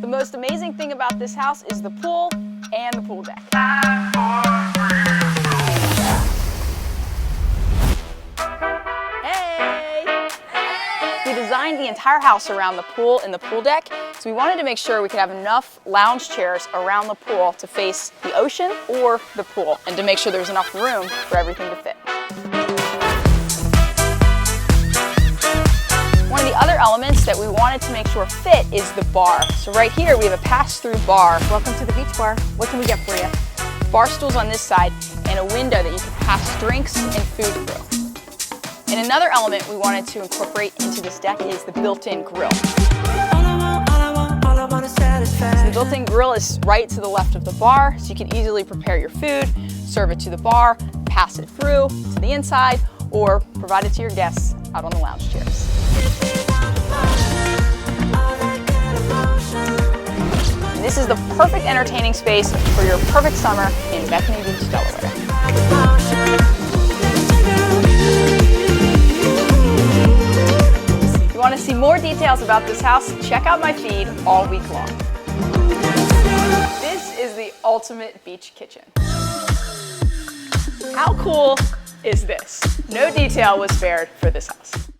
The most amazing thing about this house is the pool and the pool deck. Hey! We designed the entire house around the pool and the pool deck, so we wanted to make sure we could have enough lounge chairs around the pool to face the ocean or the pool, and to make sure there was enough room for everything to fit. One of the other elements that we wanted to make sure fit is the bar. So right here we have a pass-through bar. Welcome to the beach bar. What can we get for you? Bar stools on this side and a window that you can pass drinks and food through. And another element we wanted to incorporate into this deck is the built-in grill. So the built-in grill is right to the left of the bar, so you can easily prepare your food, serve it to the bar, pass it through to the inside, or provide it to your guests out on the lounge chairs. And this is the perfect entertaining space for your perfect summer in Bethany Beach, Delaware. If you want to see more details about this house, check out my feed all week long. This is the ultimate beach kitchen. How cool is this? No detail was spared for this house.